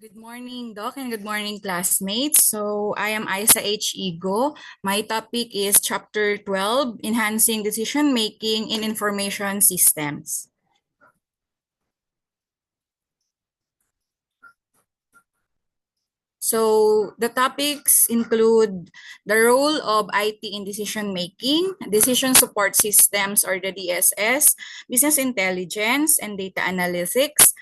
Good morning, Doc, and good morning, classmates. So I am Isa H. Igo. My topic is Chapter 12, Enhancing Decision Making in Information Systems. So the topics include the role of IT in decision making, decision support systems or the DSS, business intelligence and data analytics,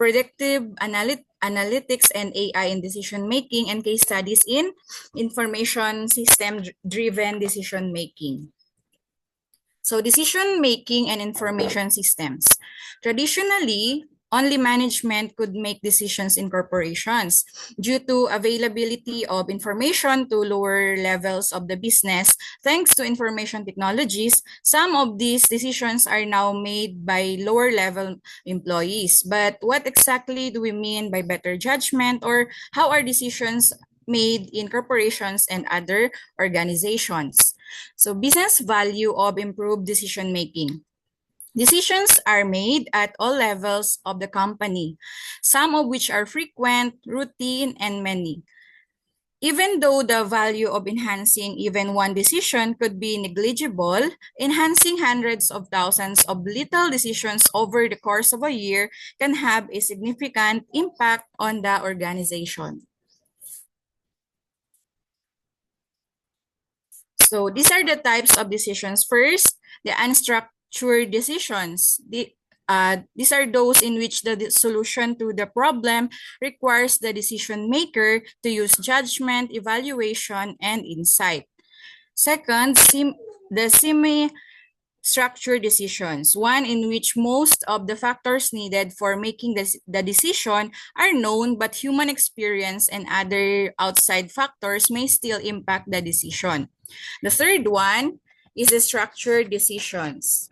predictive analytics and AI in decision making, and case studies in information system driven decision making. So decision making and information systems. Traditionally, only management could make decisions in corporations. Due to availability of information to lower levels of the business, thanks to information technologies, some of these decisions are now made by lower level employees. But what exactly do we mean by better judgment, or how are decisions made in corporations and other organizations? So business value of improved decision making. Decisions are made at all levels of the company, some of which are frequent, routine, and many. Even though the value of enhancing even one decision could be negligible, enhancing hundreds of thousands of little decisions over the course of a year can have a significant impact on the organization. So these are the types of decisions. First, the unstructured decisions. These are those in which the solution to the problem requires the decision maker to use judgment, evaluation, and insight. Second, the semi-structured decisions, one in which most of the factors needed for making the decision are known, but human experience and other outside factors may still impact the decision. The third one is the structured decisions.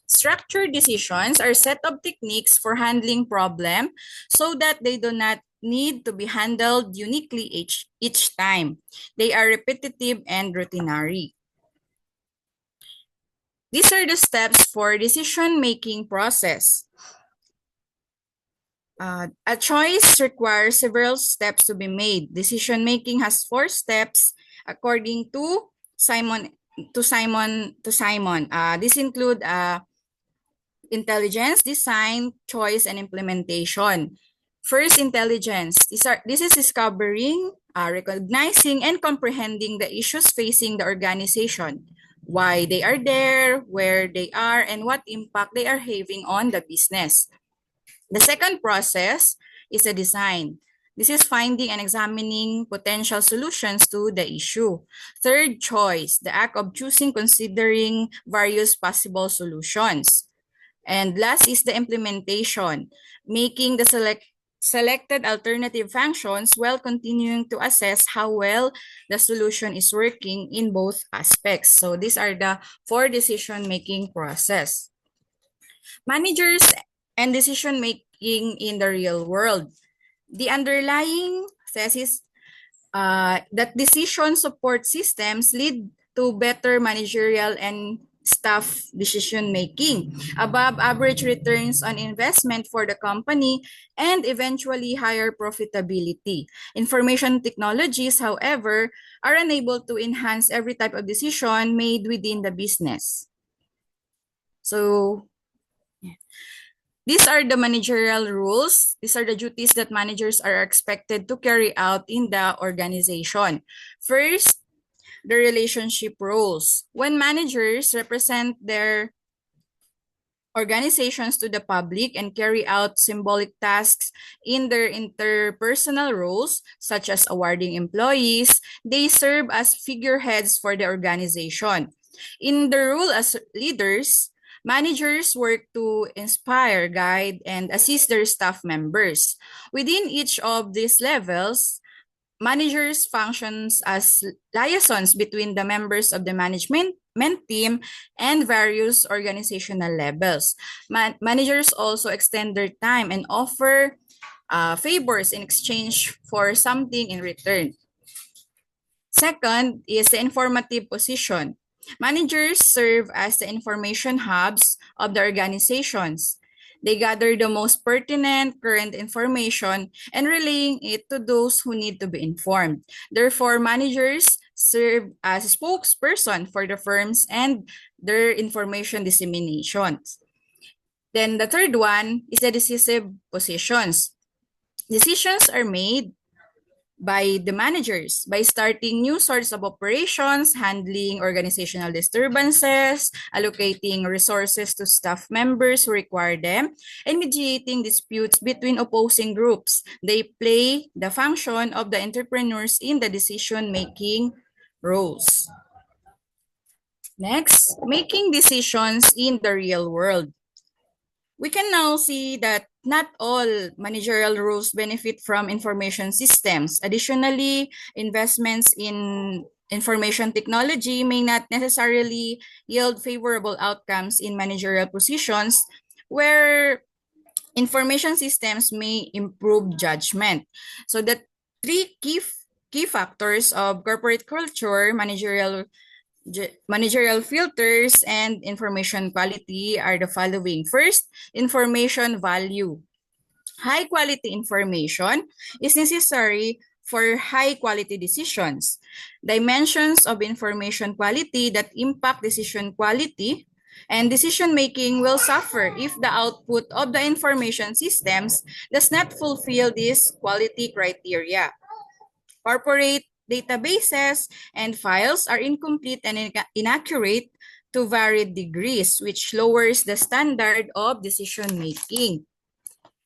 Structured decisions are set of techniques for handling problem so that they do not need to be handled uniquely each time. They are repetitive and routinary. These are the steps for decision-making process. A choice requires several steps to be made. Decision-making has 4 steps according to Simon. These include intelligence, design, choice, and implementation. First, intelligence. This is discovering, recognizing, and comprehending the issues facing the organization, why they are there, where they are, and what impact they are having on the business. The second process is a design. This is finding and examining potential solutions to the issue. Third, choice, the act of choosing, considering various possible solutions. And last is the implementation, making the selected alternative functions while continuing to assess how well the solution is working in both aspects. So these are the 4 decision-making process. Managers and decision making in the real world. The underlying thesis that decision support systems lead to better managerial and staff decision making, above average returns on investment for the company, and eventually higher profitability. Information technologies, however, are unable to enhance every type of decision made within the business. So, these are the managerial rules. These are the duties that managers are expected to carry out in the organization. First, the relationship roles. When managers represent their organizations to the public and carry out symbolic tasks in their interpersonal roles, such as awarding employees, they serve as figureheads for the organization. In their role as leaders, managers work to inspire, guide, and assist their staff members. Within each of these levels, managers functions as liaisons between the members of the management team and various organizational levels. Managers also extend their time and offer favors in exchange for something in return. Second is the informative position. Managers serve as the information hubs of the organizations. They gather the most pertinent current information and relaying it to those who need to be informed. Therefore, managers serve as spokesperson for the firms and their information dissemination. Then the third one is the decisive positions. Decisions are made by the managers by starting new sorts of operations, handling organizational disturbances, allocating resources to staff members who require them, and mediating disputes between opposing groups. They play the function of the entrepreneurs in the decision-making roles. Next, making decisions in the real world. We can now see that not all managerial roles benefit from information systems. Additionally, investments in information technology may not necessarily yield favorable outcomes in managerial positions where information systems may improve judgment. So the three key factors of corporate culture, managerial filters, and information quality are the following. First, information value. High quality information is necessary for high quality decisions. Dimensions of information quality that impact decision quality and decision making will suffer if the output of the information systems does not fulfill these quality criteria. Corporate databases and files are incomplete and inaccurate to varied degrees, which lowers the standard of decision making.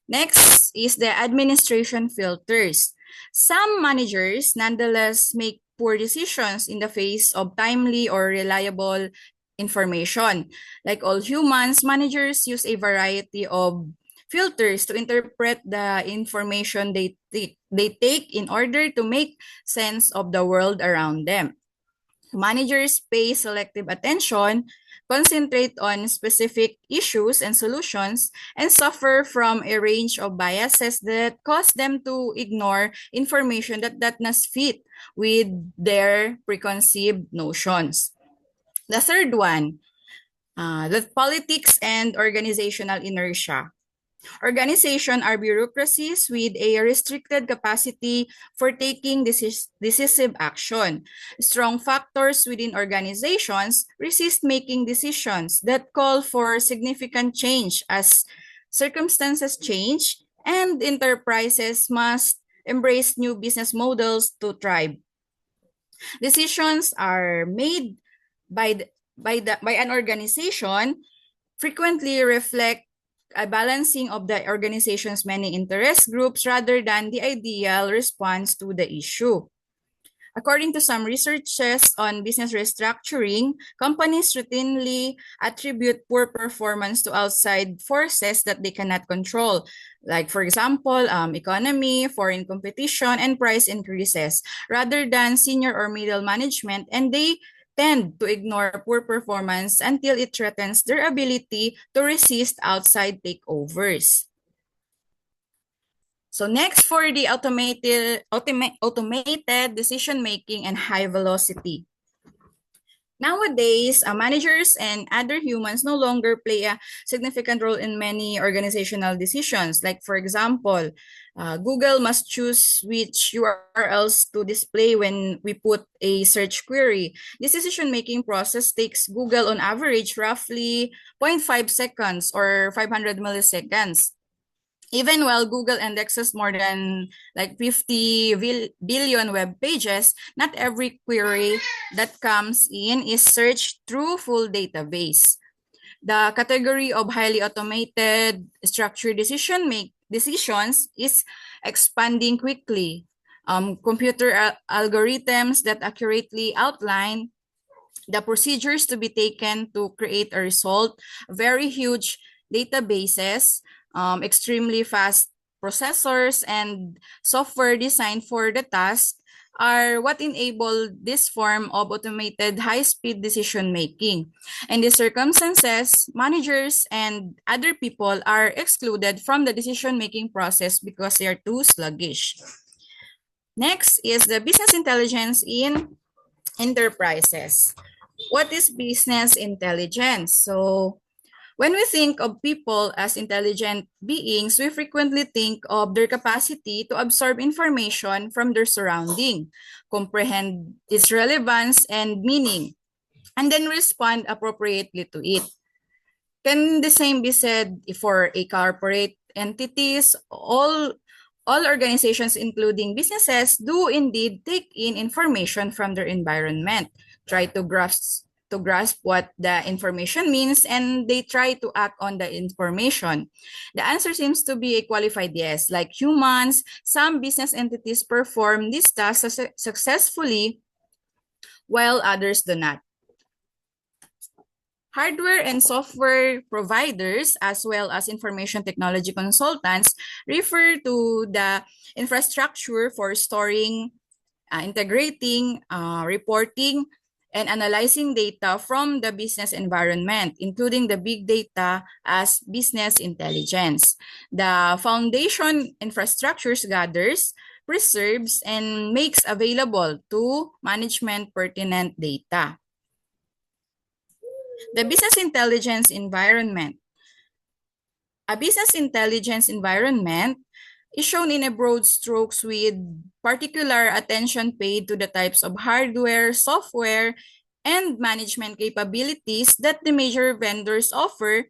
Next is the administration filters. Some managers nonetheless make poor decisions in the face of timely or reliable information. Like all humans, managers use a variety of filters to interpret the information they take in order to make sense of the world around them. Managers pay selective attention, concentrate on specific issues and solutions, and suffer from a range of biases that cause them to ignore information that does not fit with their preconceived notions. The third one, the politics and organizational inertia. Organizations are bureaucracies with a restricted capacity for taking decisive action. Strong factors within organizations resist making decisions that call for significant change as circumstances change and enterprises must embrace new business models to thrive. Decisions are made by an organization frequently reflect a balancing of the organization's many interest groups rather than the ideal response to the issue. According to some researches on business restructuring, companies routinely attribute poor performance to outside forces that they cannot control, like, for example, economy, foreign competition, and price increases, rather than senior or middle management, and they tend to ignore poor performance until it threatens their ability to resist outside takeovers. So next, for the automated decision-making and high velocity. Nowadays, managers and other humans no longer play a significant role in many organizational decisions. Like, for example, Google must choose which URLs to display when we put a search query. This decision-making process takes Google on average roughly 0.5 seconds or 500 milliseconds. Even while Google indexes more than like 50 billion web pages, not every query that comes in is searched through full database. The category of highly automated structured decisions is expanding quickly. Computer algorithms that accurately outline the procedures to be taken to create a result, very huge databases, extremely fast processors, and software designed for the task are what enable this form of automated high-speed decision-making. In these circumstances, managers and other people are excluded from the decision-making process because they are too sluggish. Next is the business intelligence in enterprises. What is business intelligence? So, When we think of people as intelligent beings, we frequently think of their capacity to absorb information from their surrounding, comprehend its relevance and meaning, and then respond appropriately to it. Can the same be said for a corporate entities? All organizations, including businesses, do indeed take in information from their environment, try to grasp what the information means, and they try to act on the information. The answer seems to be a qualified yes. Like humans, some business entities perform this task successfully while others do not. Hardware and software providers, as well as information technology consultants, refer to the infrastructure for storing, integrating, reporting, and analyzing data from the business environment, including the big data as business intelligence. The foundation infrastructures gathers, preserves, and makes available to management pertinent data. The business intelligence environment. A business intelligence environment is shown in a broad strokes with particular attention paid to the types of hardware, software, and management capabilities that the major vendors offer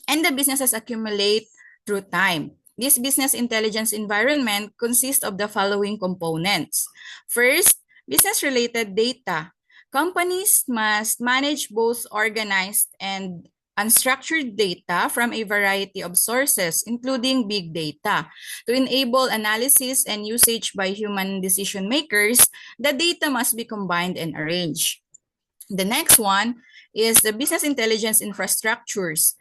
and the businesses accumulate through time. This business intelligence environment consists of the following components. First, business-related data. Companies must manage both organized and unstructured data from a variety of sources, including big data. To enable analysis and usage by human decision makers, the data must be combined and arranged. The next one is the business intelligence infrastructures.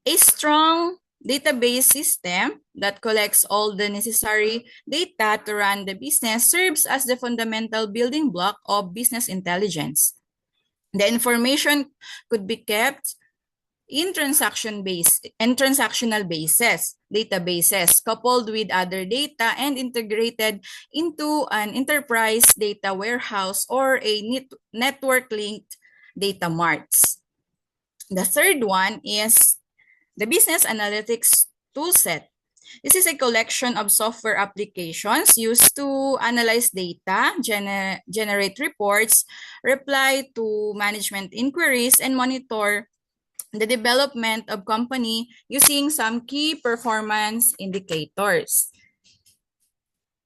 A strong database system that collects all the necessary data to run the business serves as the fundamental building block of business intelligence. The information could be kept in transactional basis, databases, coupled with other data and integrated into an enterprise data warehouse or a network-linked data marts. The third one is the business analytics toolset. This is a collection of software applications used to analyze data, generate reports, reply to management inquiries, and monitor the development of company using some key performance indicators.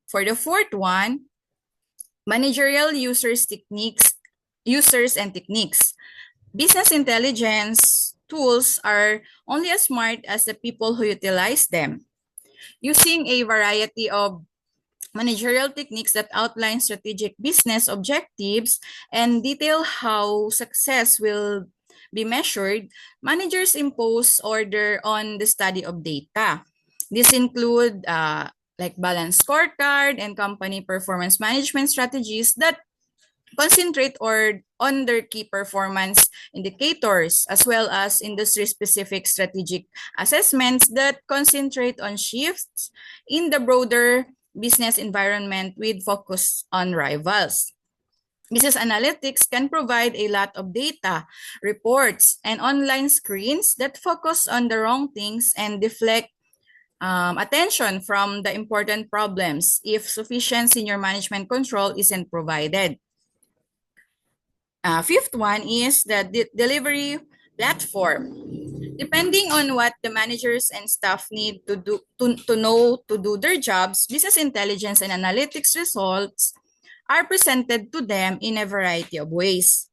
For the fourth one, managerial users and techniques. Business intelligence tools are only as smart as the people who utilize them. Using a variety of managerial techniques that outline strategic business objectives and detail how success will be measured, managers impose order on the study of data. These include like balanced scorecard and company performance management strategies that concentrate on their key performance indicators, as well as industry-specific strategic assessments that concentrate on shifts in the broader business environment with focus on rivals. Business analytics can provide a lot of data, reports, and online screens that focus on the wrong things and deflect attention from the important problems if sufficient senior management control isn't provided. Fifth one is the delivery platform. Depending on what the managers and staff need to do their jobs, business intelligence and analytics results are presented to them in a variety of ways.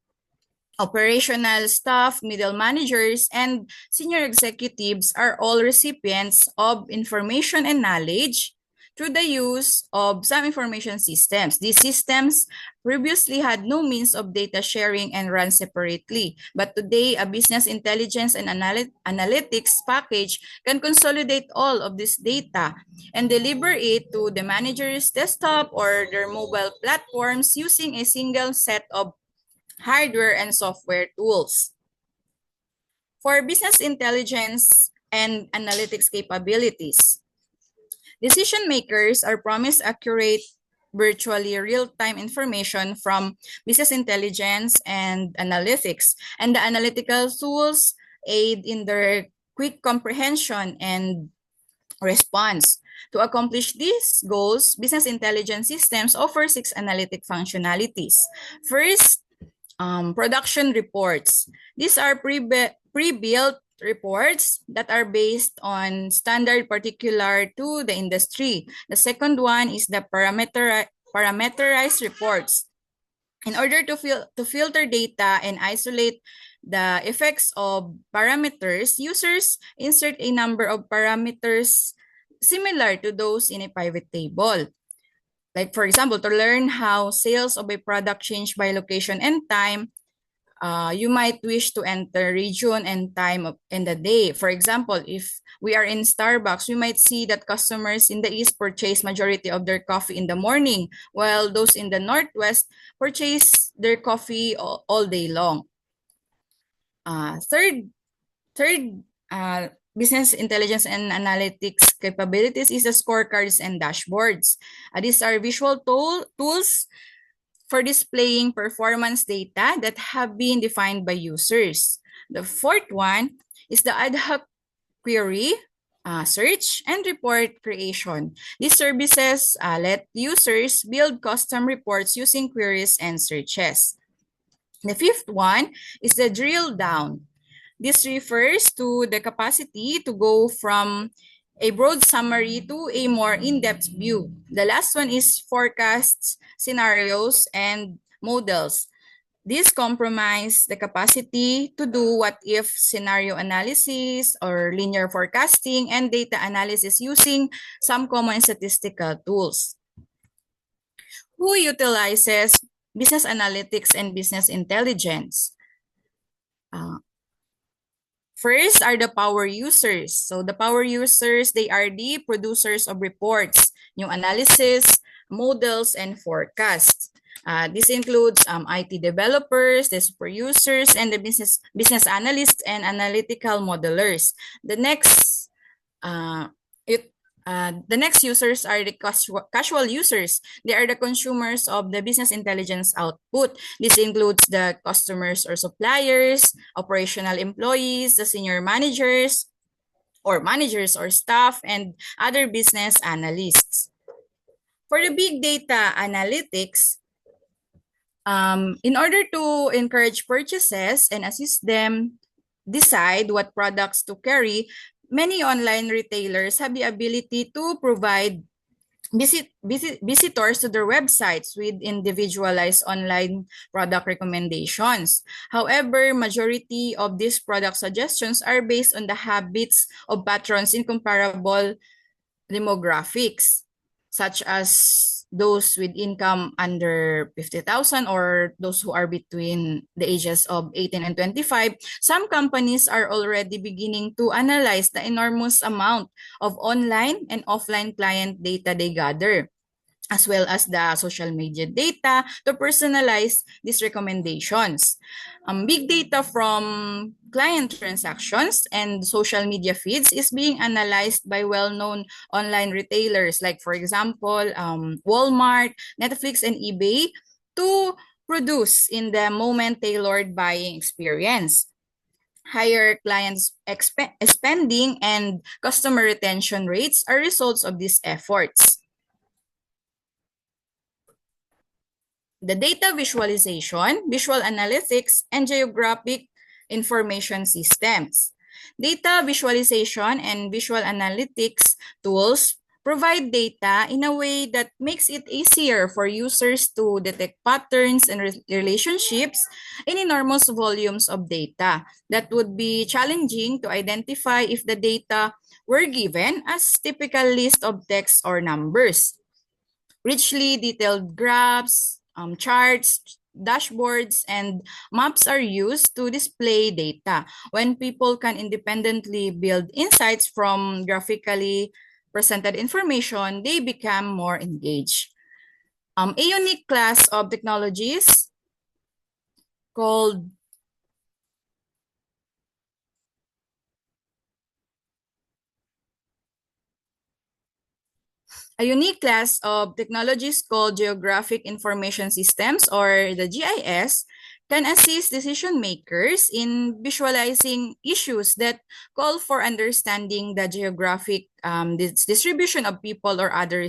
Operational staff, middle managers, and senior executives are all recipients of information and knowledge through the use of some information systems. These systems previously had no means of data sharing and run separately, but today a business intelligence and analytics package can consolidate all of this data and deliver it to the manager's desktop or their mobile platforms using a single set of hardware and software tools. For business intelligence and analytics capabilities, decision makers are promised accurate, virtually real-time information from business intelligence and analytics, and the analytical tools aid in their quick comprehension and response. To accomplish these goals, business intelligence systems offer six analytic functionalities. First, production reports. These are pre-built reports that are based on standard particular to the industry. The second one is the parameterized reports. In order to filter data and isolate the effects of parameters, users insert a number of parameters similar to those in a pivot table. Like for example, to learn how sales of a product change by location and time, you might wish to enter region and time in the day. For example, if we are in Starbucks, we might see that customers in the East purchase majority of their coffee in the morning, while those in the Northwest purchase their coffee all day long. Third, business intelligence and analytics capabilities is the scorecards and dashboards. These are visual tools for displaying performance data that have been defined by users. The fourth one is the ad hoc query, search, and report creation. These services let users build custom reports using queries and searches. The fifth one is the drill down. This refers to the capacity to go from a broad summary to a more in-depth view. The last one is forecasts, scenarios, and models. This compromise the capacity to do what-if scenario analysis or linear forecasting and data analysis using some common statistical tools. Who utilizes business analytics and business intelligence? First are the power users. So the power users, they are the producers of reports, new analysis, models, and forecasts. This includes IT developers, the super users, and the business analysts and analytical modelers. The next users are the casual users. They are the consumers of the business intelligence output. This includes the customers or suppliers, operational employees, the senior managers or staff, and other business analysts. For the big data analytics, in order to encourage purchases and assist them decide what products to carry, many online retailers have the ability to provide visitors to their websites with individualized online product recommendations. However, majority of these product suggestions are based on the habits of patrons in comparable demographics, such as those with income under 50,000 or those who are between the ages of 18 and 25. Some companies are already beginning to analyze the enormous amount of online and offline client data they gather, as well as the social media data to personalize these recommendations. Big data from client transactions and social media feeds is being analyzed by well-known online retailers like, for example, Walmart, Netflix, and eBay to produce in the moment tailored buying experience. Higher clients spending and customer retention rates are results of these efforts. The data visualization, visual analytics, and geographic information systems. Data visualization and visual analytics tools provide data in a way that makes it easier for users to detect patterns and relationships in enormous volumes of data that would be challenging to identify if the data were given as typical list of text or numbers. Richly detailed graphs, charts, dashboards, and maps are used to display data. When people can independently build insights from graphically presented information, they become more engaged. A unique class of technologies called geographic information systems, or the GIS, can assist decision makers in visualizing issues that call for understanding the geographic distribution of people or other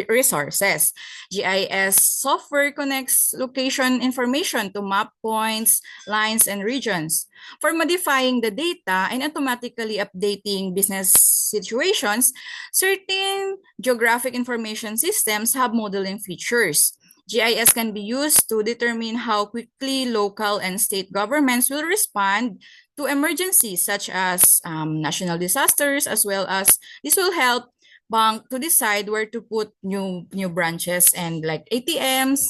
resources. GIS software connects location information to map points, lines, and regions. For modifying the data and automatically updating business situations, certain geographic information systems have modeling features. GIS can be used to determine how quickly local and state governments will respond to emergencies such as national disasters, as well as this will help bank to decide where to put new branches and like ATMs.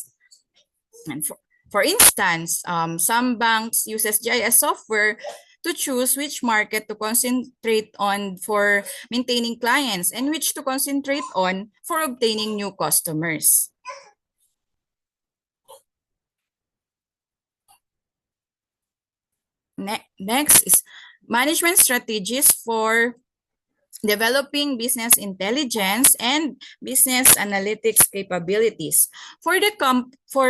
And for instance, some banks uses GIS software to choose which market to concentrate on for maintaining clients and which to concentrate on for obtaining new customers. Next is management strategies for developing business intelligence and business analytics capabilities. For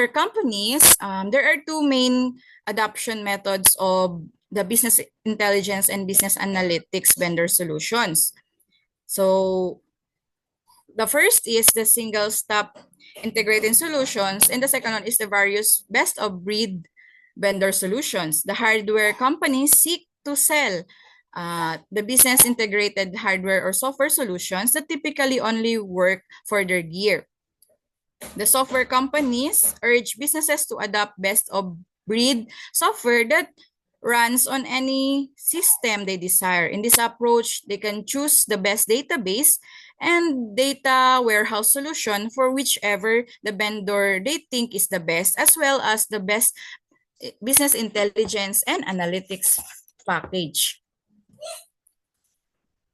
companies, there are two main adoption methods of the business intelligence and business analytics vendor solutions. So the first is the single stop integrated solutions, and the second one is the various best of breed vendor solutions. The hardware companies seek to sell the business integrated hardware or software solutions that typically only work for their gear. The software companies urge businesses to adopt best of breed software that runs on any system they desire. In this approach, they can choose the best database and data warehouse solution for whichever the vendor they think is the best, as well as the best business intelligence and analytics package.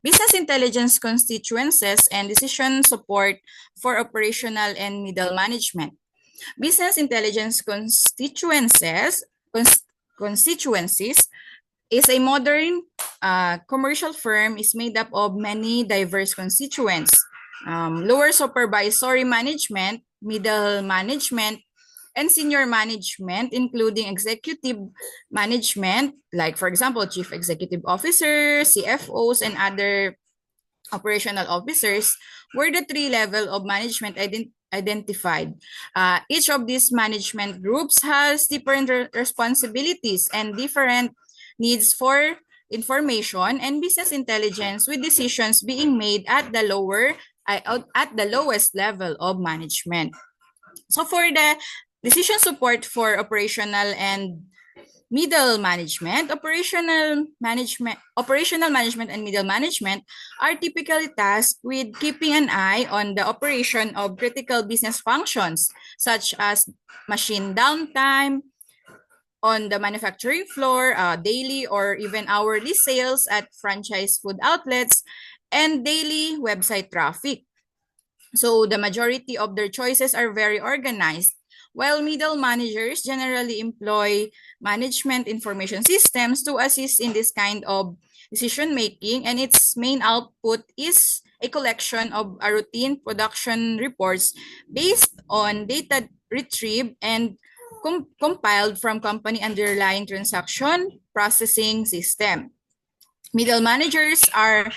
Business intelligence constituencies and decision support for operational and middle management. Business intelligence constituencies is a modern commercial firm is made up of many diverse constituents. Lower supervisory management, middle management, and senior management, including executive management, like for example, chief executive officers, CFOs, and other operational officers, were the three levels of management identified. Each of these management groups has different responsibilities and different needs for information and business intelligence, with decisions being made at the lowest level of management. So for the decision support for operational and middle management, operational management and middle management are typically tasked with keeping an eye on the operation of critical business functions such as machine downtime on the manufacturing floor, daily or even hourly sales at franchise food outlets, and daily website traffic. So the majority of their choices are very organized, while middle managers generally employ management information systems to assist in this kind of decision making, and its main output is a collection of routine production reports based on data retrieved and compiled from company underlying transaction processing system. Middle managers are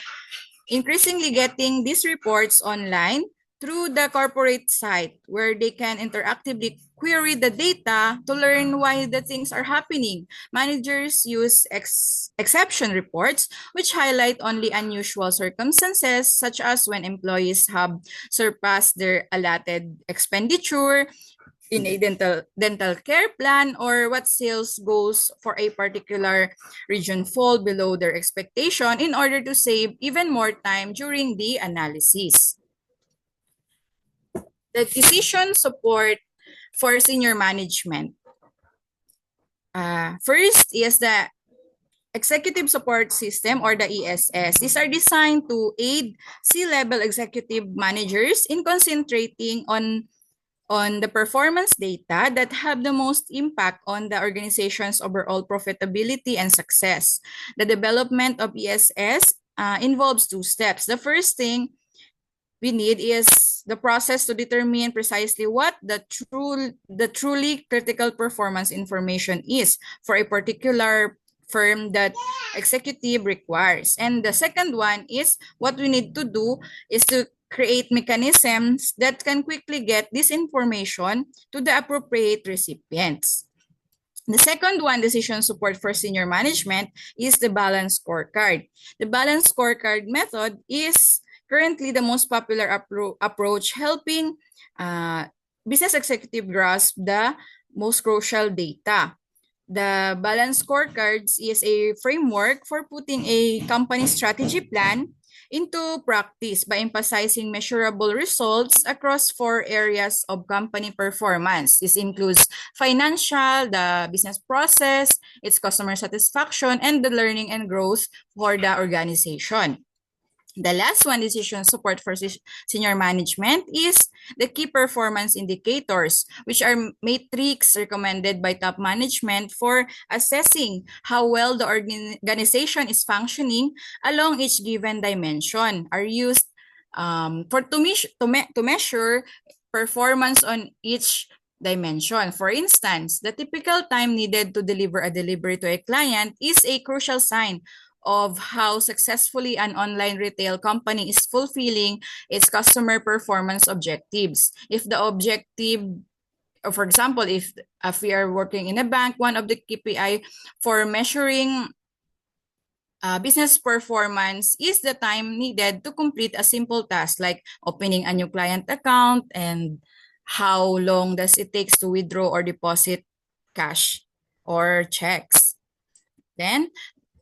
increasingly getting these reports online through the corporate site, where they can interactively query the data to learn why the things are happening. Managers use exception reports, which highlight only unusual circumstances, such as when employees have surpassed their allotted expenditure in a dental care plan, or what sales goals for a particular region fall below their expectation, in order to save even more time during the analysis. The decision support for senior management. First is the Executive Support System, or the ESS. These are designed to aid C-level executive managers in concentrating on the performance data that have the most impact on the organization's overall profitability and success. The development of ESS involves two steps. The first thing we need is the process to determine precisely what the truly critical performance information is for a particular firm that executive requires. And the second one is what we need to do is to create mechanisms that can quickly get this information to the appropriate recipients. The second one, decision support for senior management, is the balanced scorecard. The balanced scorecard method is currently the most popular approach, helping business executive grasp the most crucial data. The balanced scorecards is a framework for putting a company strategy plan into practice by emphasizing measurable results across 4 areas of company performance. This includes financial, the business process, its customer satisfaction, and the learning and growth for the organization. The last one, decision support for senior management, is the key performance indicators, which are metrics recommended by top management for assessing how well the organization is functioning along each given dimension, are used to measure performance on each dimension. For instance, the typical time needed to deliver a delivery to a client is a crucial sign of how successfully an online retail company is fulfilling its customer performance objectives. If the objective, or for example, if we are working in a bank, one of the KPI for measuring business performance is the time needed to complete a simple task like opening a new client account, and how long does it take to withdraw or deposit cash or checks. Then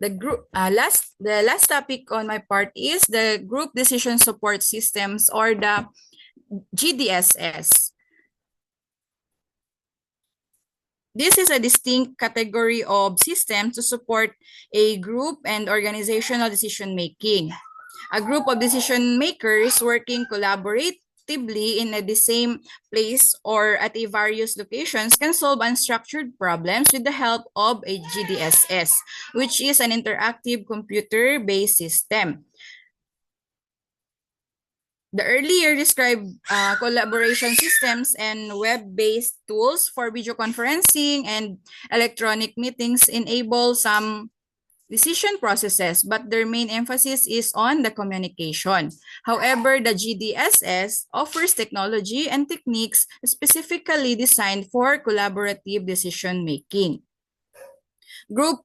the last topic on my part is the group decision support systems, or the GDSS. This is a distinct category of system to support a group and organizational decision making. A group of decision makers working collaboratively in the same place or at a various locations can solve unstructured problems with the help of a GDSS, which is an interactive computer-based system. The earlier described collaboration systems and web-based tools for video conferencing and electronic meetings enable some decision processes, but their main emphasis is on the communication. However, the GDSS offers technology and techniques specifically designed for collaborative decision making. Group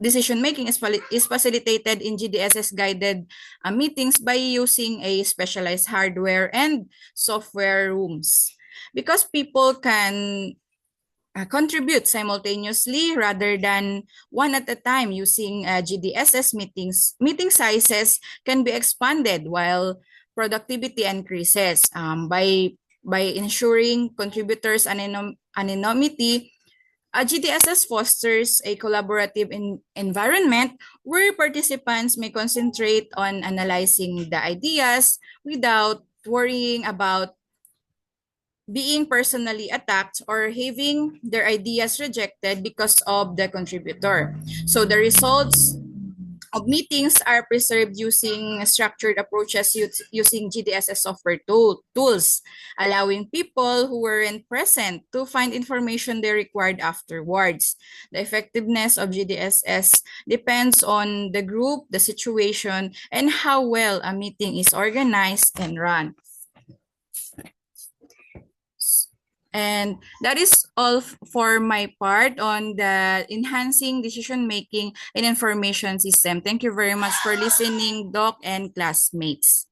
decision making is facilitated in GDSS guided meetings by using a specialized hardware and software rooms. Because people can contribute simultaneously rather than one at a time using GDSS meeting sizes can be expanded while productivity increases by ensuring contributors' anonymity. GDSS fosters a collaborative environment where participants may concentrate on analyzing the ideas without worrying about being personally attacked or having their ideas rejected because of the contributor. So the results of meetings are preserved using structured approaches using GDSS software tools, allowing people who weren't present to find information they required afterwards. The effectiveness of GDSS depends on the group, the situation, and how well a meeting is organized and run. And that is all for my part on the enhancing decision making and information system. Thank you very much for listening, Doc and classmates.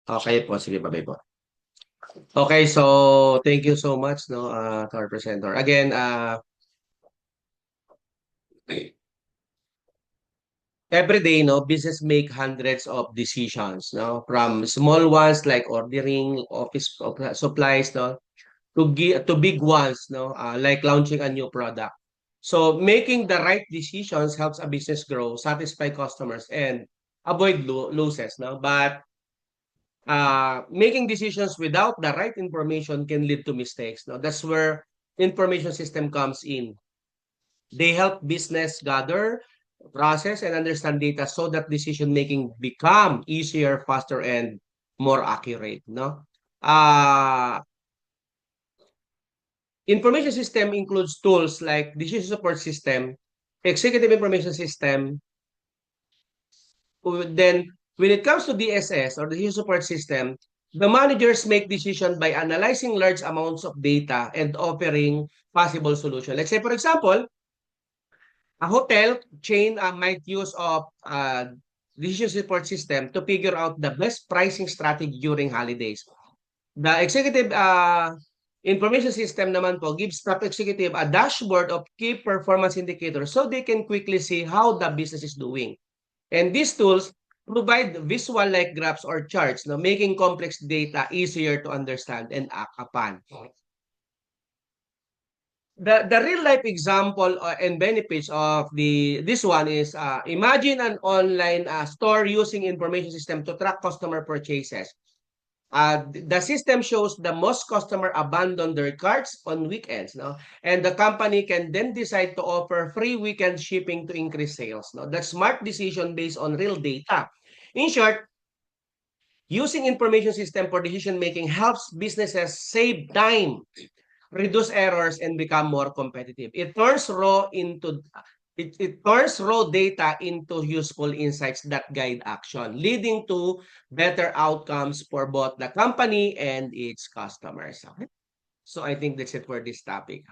Okay po, sige, bye po. Okay, so thank you so much, no, to our presenter. Again, every day, no, business make hundreds of decisions, no, from small ones like ordering office supplies, no, to big ones, no, like launching a new product. So making the right decisions helps a business grow, satisfy customers, and avoid losses, no. But making decisions without the right information can lead to mistakes. No, that's where information system comes in. They help business gather, process, and understand data so that decision making become easier, faster, and more accurate. No, information system includes tools like decision support system, executive information system. Then, when it comes to DSS or decision support system, the managers make decision by analyzing large amounts of data and offering possible solution. Let's say, for example, a hotel chain might use of decision support system to figure out the best pricing strategy during holidays. The executive information system naman po gives top executive a dashboard of key performance indicators so they can quickly see how the business is doing. And these tools provide visual like graphs or charts, no, making complex data easier to understand and act upon. The real life example and benefits of this one is imagine an online store using information system to track customer purchases. The system shows the most customer abandon their carts on weekends, no? And the company can then decide to offer free weekend shipping to increase sales, no? That's smart decision based on real data. In short, using information system for decision making helps businesses save time, reduce errors, and become more competitive. It turns raw data into useful insights that guide action, leading to better outcomes for both the company and its customers. Okay? So I think that's it for this topic.